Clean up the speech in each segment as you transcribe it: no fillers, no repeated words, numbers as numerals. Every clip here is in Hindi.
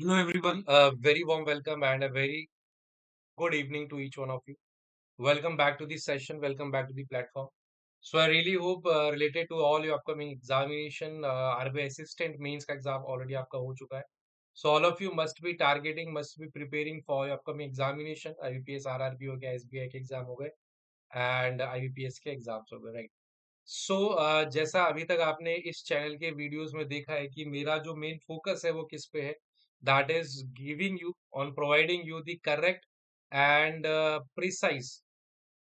Hello everyone, a very warm welcome and a very good evening to each one of you. Welcome back to the session, welcome back to the platform. So I really hope related to all your upcoming examination, RBI assistant means का exam already आपका हो चुका है. So all of you must be targeting, must be preparing for your upcoming examination. IBPS, RRB हो गया, SBI के एग्जाम हो गए and IBPS के एग्जाम्स हो गए, राइट. सो जैसा अभी तक आपने इस चैनल के वीडियोस में देखा है कि मेरा जो मेन फोकस है वो किस पे है, that is giving you on providing you the correct and precise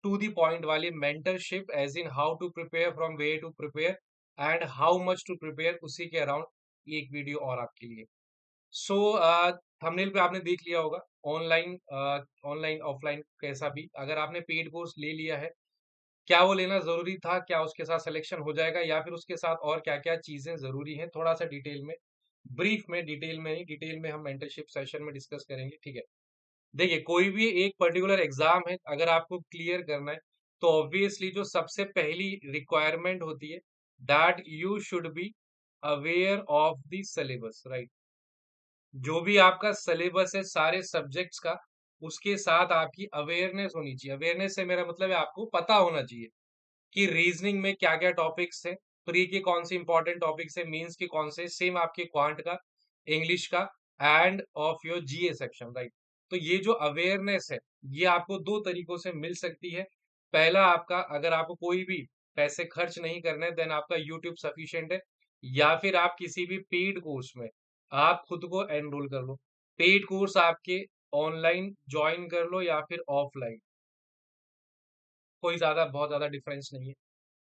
to the point वाली mentorship as in how to prepare from way to prepare and how much to prepare, उसी के अराउंड एक वीडियो और आपके लिए. सो थंबनेल पे आपने देख लिया होगा, ऑनलाइन ऑनलाइन ऑफलाइन कैसा भी, अगर आपने पेड कोर्स ले लिया है, क्या वो लेना ज़रूरी था? क्या उसके साथ सिलेक्शन हो जाएगा या फिर उसके साथ और क्या-क्या चीज़ें ज़रूरी हैं? थोड़ा-सा डिटेल में, ब्रीफ में, डिटेल में नहीं, डिटेल में हम मेंटरशिप सेशन में डिस्कस करेंगे, ठीक है? देखिए, कोई भी एक पर्टिकुलर एग्ज़ाम है, अगर आपको क्लियर करना है, तो ऑब्वियसली जो सबसे पहली रिक्वायरमेंट होती है, that you should be aware of the syllabus, right? जो भी आपका सिलेबस है सारे सब्जेक्ट्स का, उसके साथ आपकी अवेयरनेस होनी चाहिए. अवेयरनेस से मेरा मतलब है आपको पता होना चाहिए कि रीजनिंग में क्या-क्या टॉपिक्स हैं, प्री के कौन से इंपॉर्टेंट टॉपिक्स हैं, मेंस के कौन से, सेम आपके क्वांट का, इंग्लिश का end of your GA section, right? तो ये जो अवेयरनेस है, ये आपको 2 तरीकों से मिल सकती है. पहला आपका, अगर आपको कोई भी पैसे खर्च नहीं करने देन आपका यूट्यूब सफिशिएंट है, या फिर आप किसी भी पेड कोर्स में आप खुद को एनरोल कर लो. पेड कोर्स आपके ऑनलाइन जॉइन कर लो या फिर ऑफलाइन, कोई बहुत ज़्यादा डिफरेंस नहीं है.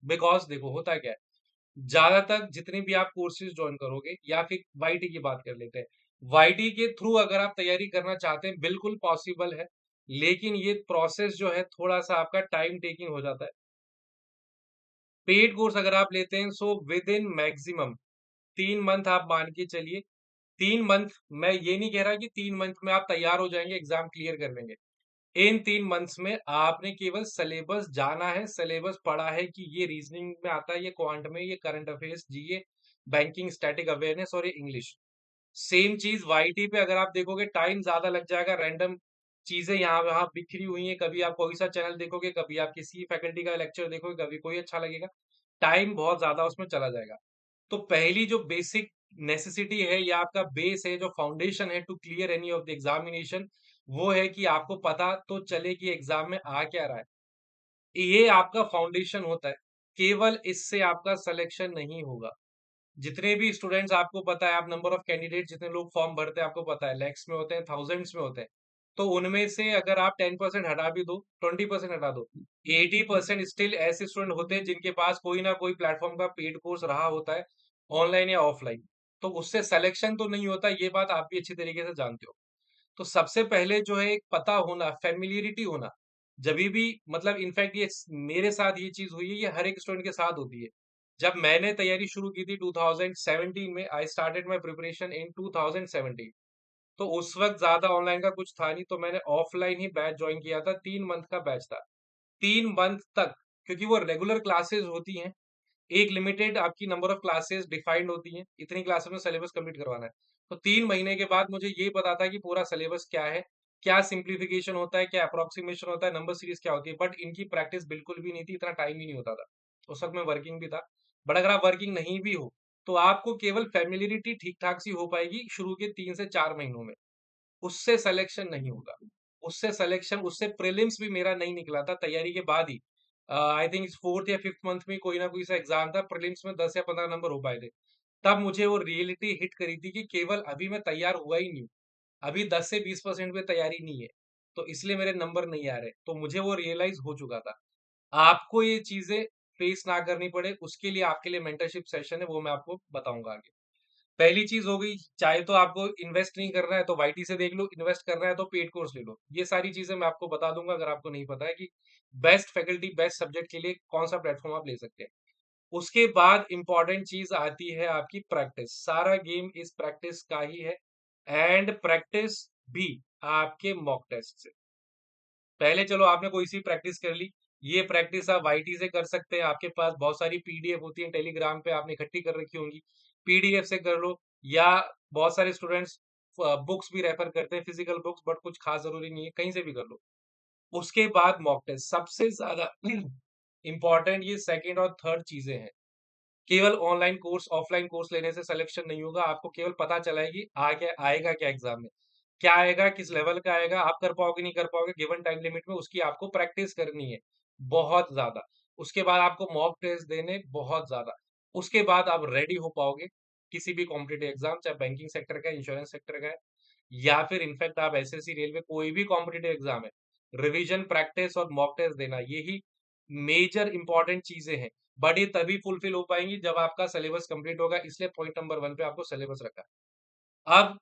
बिकॉज़ देखो होता क्या है, ज़्यादातर जितने भी आप कोर्सेज़ जॉइन करोगे या फिर वाईटी की बात कर लेते हैं। वाईटी के थ्रू अगर आप तैयारी करना चाहते हैं, बिल्कुल पॉसिबल है, लेकिन ये प्रोसेस जो है थोड़ा-सा आपका टाइम टेकिंग हो जाता है. पेड कोर्स अगर आप लेते हैं so with in maximum 3 month आप मान के चलिए. 3 मंथ, मैं ये नहीं कह रहा कि 3 मंथ में आप तैयार हो जाएँगे, एग्ज़ाम क्लियर कर लेंगे. इन 3 मंथ्स में आपने केवल सिलेबस जाना है, सिलेबस पढ़ा है कि ये रीजनिंग में आता है, ये क्वांट में, ये करंट अफेयर्स, जीए, बैंकिंग, स्टैटिक अवेयरनेस और ये इंग्लिश. सेम चीज़ वाईटी पे अगर आप देखोगे टाइम ज़्यादा लग जाएगा, रैंडम चीज़ें यहाँ-वहाँ बिखरी हुई हैं, कभी आप कोई सा चैनल देखोगे, कभी आप किसी फैकल्टी का लेक्चर देखोगे, कभी कोई अच्छा लगेगा, टाइम बहुत ज़्यादा उसमें चला जाएगा. तो पहली जो बेसिक नेसेसिटी है या आपका बेस है, जो फाउंडेशन है to clear any of the examination, वो है कि आपको पता तो चले कि एग्जाम में आ क्या रहा है. ये आपका फाउंडेशन होता है. केवल इससे आपका सिलेक्शन नहीं होगा. जितने भी स्टूडेंट्स, आपको पता है, आप नंबर ऑफ कैंडिडेट जितने लोग फॉर्म भरते हैं आपको पता है, लैक्स में होते हैं, थाउजेंड्स में होते हैं. तो उनमें से अगर आप 10% हटा भी दो, 20% हटा दो, 80% स्टिल ऐसे स्टूडेंट होते हैं जिनके पास कोई ना कोई प्लेटफॉर्म का पेड कोर्स रहा होता है, ऑनलाइन या ऑफलाइन. तो उससे सिलेक्शन तो नहीं होता, ये बात आप भी अच्छी तरीके से जानते हो. तो सबसे पहले जो है एक पता होना, फेमिलियरिटी होना, जभी भी, मतलब इनफैक्ट ये मेरे साथ ये चीज हुई है, ये हर एक स्टूडेंट के साथ होती है. जब मैंने तैयारी शुरू की थी 2017 में, I started my preparation in 2017. तो उस वक्त ज्यादा ऑनलाइन का कुछ था नहीं, तो मैंने ऑफलाइन ही बैच ज्वाइन किया था. 3 मंथ का बैच था, 3 मंथ तक, क्योंकि वो रेगुलर क्लासेस होती हैं. एक लिमिटेड आपकी नंबर ऑफ क्लासेस डिफाइंड होती हैं, इतनी क्लासेस में सिलेबस कंप्लीट करवाना है. तो 3 महीने के बाद मुझे ये पता था कि पूरा सिलेबस क्या है, क्या सिंप्लीफिकेशन होता है, क्या अप्रोक्सीमेशन होता है, नंबर सीरीज क्या होती है. बट इनकी प्रैक्टिस बिल्कुल भी नहीं थी, इतना टाइम ही नहीं होता था. उस वक्त मैं वर्किंग भी था. बट अगर आप वर्किंग नहीं भी हो, तो आपको केवल फेमिलियरिटी ठीक ठाक सी हो पाएगी शुरू के 3 से 4 महीनों में. उससे सिलेक्शन नहीं होगा. उससे प्रीलिम्स भी मेरा नहीं निकला था तैयारी के बाद ही. आई थिंक 4th या 5th मंथ में कोई ना कोई सा एग्जाम था, प्रीलिम्स में 10 या 15 नंबर हो पाए थे. तब मुझे वो रियलिटी हिट करी थी कि केवल अभी मैं तैयार हुआ ही नहीं हूँ. अभी 10 से 20% पे तैयारी नहीं है, तो इसलिए मेरे नंबर नहीं आ रहे. तो मुझे वो रियलाइज हो चुका था. आपको ये चीजें फेस ना करनी पड़े, उसके लिए आपके लिए मेंटरशिप सेशन है, वो मैं आपको बताऊंगा आगे. पहली चीज हो गई, चाहे तो आपको इन्वेस्ट नहीं करना है तो वाईटी से देख लो, इन्वेस्ट करना है तो पेड कोर्स ले लो. ये सारी चीजें मैं आपको बता दूंगा अगर आपको नहीं पता है कि बेस्ट फैकल्टी, बेस्ट सब्जेक्ट के लिए कौन सा प्लेटफॉर्म आप ले सकते हैं. उसके बाद इंपॉर्टेंट चीज आती है आपकी प्रैक्टिस. सारा गेम इस प्रैक्टिस का ही है, एंड प्रैक्टिस भी आपके मॉक टेस्ट से. पहले चलो आपने कोई सी प्रैक्टिस कर ली, ये प्रैक्टिस आप वाईटी से कर सकते हैं. आपके पास बहुत सारी पीडीएफ होती है, टेलीग्राम पे आपने इकट्ठी कर रखी होंगी, पीडीएफ से कर लो. या बहुत सारे स्टूडेंट्स बुक्स भी रेफर करते हैं, फिजिकल बुक्स, बट कुछ खास जरूरी नहीं है, कहीं से भी कर लो। उसके बाद मॉक टेस्ट, सबसे ज्यादा इंपॉर्टेंट ये सेकंड और थर्ड चीजें हैं। केवल ऑनलाइन कोर्स, ऑफलाइन कोर्स लेने से सिलेक्शन नहीं होगा, आपको केवल पता चला है कि आगे आएगा क्या एग्जाम में, क्या आएगा, किस लेवल का आएगा, आप कर पाओगे नहीं कर पाओगे गिवन टाइम लिमिट में, उसकी आपको प्रैक्टिस करनी है बहुत ज्यादा। उसके बाद आपको मॉक टेस्ट देने बहुत ज्यादा। उसके बाद आप रेडी हो पाओगे किसी भी कॉम्पिटेटिव एग्जाम, चाहे बैंकिंग सेक्टर का, इंश्योरेंस सेक्टर का है, या फिर इनफैक्ट आप एसएससी, रेलवे, कोई भी कॉम्पिटेटिव एग्जाम है, रिवीजन, प्रैक्टिस और मॉक टेस्ट देना, यही मेजर इंपॉर्टेंट चीजें हैं। बट ये तभी फुलफिल हो पाएंगी जब आपका सिलेबस कंप्लीट होगा, इसलिए पॉइंट नंबर 1 पे आपको सिलेबस रखा है। अब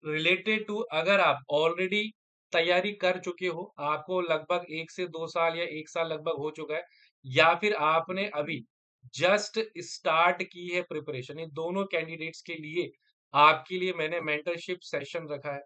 रिलेटेड टू, अगर आप ऑलरेडी तैयारी कर चुके हो, आपको लगभग 1 से 2 साल या 1 साल लगभग हो चुका है, या फिर आपने अभी जस्ट स्टार्ट की है प्रिपरेशन, इन दोनों कैंडिडेट्स के लिए आपके लिए मैंने मेंटरशिप सेशन रखा है।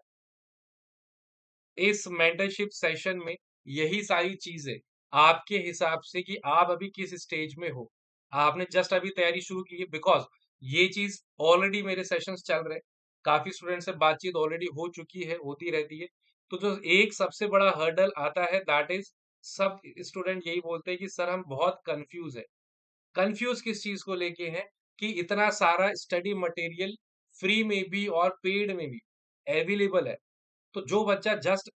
इस मेंटरशिप सेशन में यही सारी चीजें आपके हिसाब से कि आप अभी किस स्टेज में हो, आपने जस्ट अभी तैयारी शुरू की है, बिकॉज ये चीज ऑलरेडी मेरे सेशंस चल रहे हैं, काफी स्टूडेंट से बातचीत ऑलरेडी हो चुकी है, होती रहती है। तो जो एक सबसे बड़ा हर्डल आता है, दैट इज, सब स्टूडेंट यही बोलते हैं कि सर हम बहुत कंफ्यूज है। कंफ्यूज किस चीज को लेके है कि इतना सारा स्टडी मटेरियल फ्री में भी और पेड में भी अवेलेबल है, तो जो बच्चा जस्ट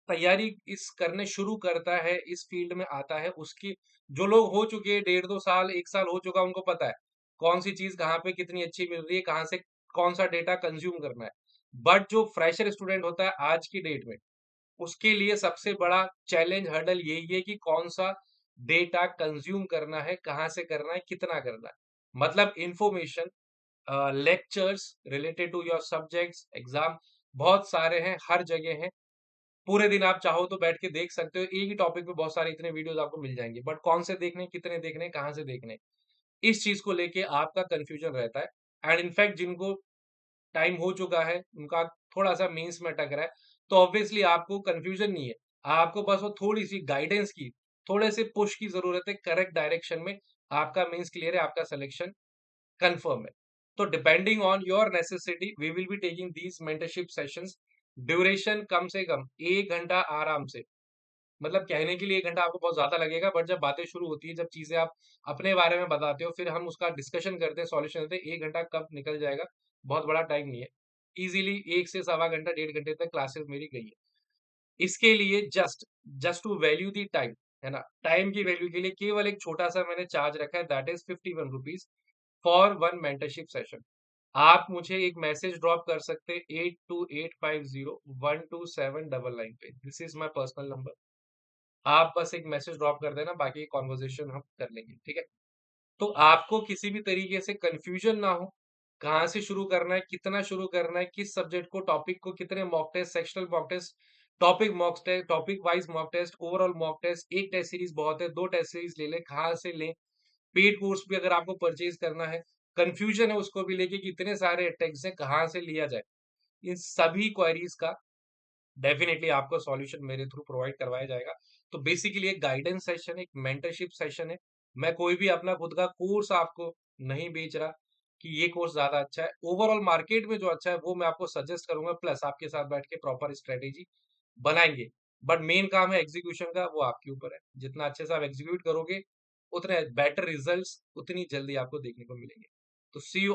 तैयारी इस करने शुरू करता है, इस फील्ड में आता है, उसकी, जो लोग हो चुके हैं 1.5 2 साल 1 साल हो चुका, उनको पता है कौन सी चीज कहाँ पे कितनी अच्छी मिल रही है, कहाँ से कौन सा डेटा कंज्यूम करना है। बट जो फ्रेशर स्टूडेंट होता है आज की डेट में, उसके लिए सबसे बड़ा चैलेंज हर्डल यही है कि कौन सा डेटा कंज्यूम करना है, कहाँ से करना है, कितना करना है। मतलब information, lectures related to your subjects, exam बहुत सारे हैं, हर जगह हैं। पूरे दिन आप चाहो तो बैठ के देख सकते हो, एक ही टॉपिक पे बहुत सारे इतने वीडियोस आपको मिल जाएंगे, बट कौन से देखने, कितने देखने, कहाँ से देखने, इस चीज को लेके आपका कंफ्यूजन रहता है। एंड इनफैक्ट जिनको टाइम हो चुका है, उनका थोड़ा सा मेंस में अटक रहा है, तो ऑब्वियसली आपको कंफ्यूजन नहीं है, आपको बस वो थोड़ी सी गाइडेंस की, थोड़े से पुश की जरूरत है करेक्ट डायरेक्शन में। आपका मेंस क्लियर है, आपका सिलेक्शन कंफर्म है। तो depending on your necessity we will be taking these mentorship sessions. Duration कम से कम 1 घंटा आराम से, मतलब कहने के लिए 1 घंटा आपको बहुत ज्यादा लगेगा, बट जब बातें शुरू होती है, जब चीजें आप अपने बारे में बताते हो, फिर हम उसका डिस्कशन करते हैं, सॉल्यूशन देते हैं, 1 घंटा कब निकल जाएगा, बहुत बड़ा टाइम नहीं है। इजीली 1 से सवा घंटा 1.5 घंटे तक क्लासेस मेरी गई है। इसके लिए just just to value the time, है ना, टाइम की वैल्यू के लिए केवल एक छोटा सा मैंने चार्ज रखा है, that is 51 rupees for 1 mentorship session. आप मुझे एक मैसेज ड्रॉप कर सकते हैं 8285012799 पे, this is my personal number. आप बस एक मैसेज ड्रॉप कर देना, बाकी कॉन्वर्जेशन हम कर लेंगे, ठीक है। तो आपको किसी भी तरीके से कंफ्यूजन ना हो, कहाँ से शुरू करना है, कितना शुरू करना है, किस सब्जेक्ट को, टॉपिक को, कितने mock test, sectional mock test, topic mock test, topic wise mock test, overall mock test, एक टेस्ट सीरीज बहुत है, 2 टेस्ट सीरीज ले लें, कहाँ से लें, पेड कोर्स भी अगर आपको परचेज करना है, कंफ्यूजन है उसको भी लेके कि इतने सारे टैग्स हैं, कहाँ से लिया जाए, इन सभी क्वेरीज का डेफिनेटली आपको सॉल्यूशन मेरे थ्रू प्रोवाइड करवाया जाएगा। तो बेसिकली एक गाइडेंस सेशन, एक मेंटरशिप सेशन है। मैं कोई भी अपना खुद का कोर्स आपको नहीं बेच रहा कि ये कोर्स ज्यादा अच्छा है, ओवरऑल मार्केट में जो अच्छा है वो मैं आपको सजेस्ट करूंगा, प्लस आपके साथ बैठ के प्रॉपर स्ट्रेटेजी बनाएंगे। बट मेन काम है एग्जीक्यूशन का, वो आपके ऊपर है, जितना अच्छे से आप एग्जीक्यूट करोगे, उतने बेटर रिजल्ट्स उतनी जल्दी आपको देखने को मिलेंगे। तो see you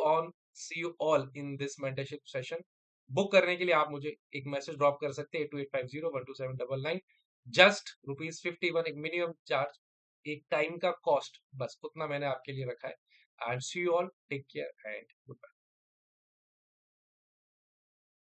all in this mentorship session. Book करने के लिए आप मुझे एक मैसेज ड्रॉप कर सकते हैं 8285012799, जस्ट ₹51, एक मिनिमम चार्ज, एक टाइम का कॉस्ट, बस उतना मैंने आपके लिए रखा है। And see you all, take care and good bye.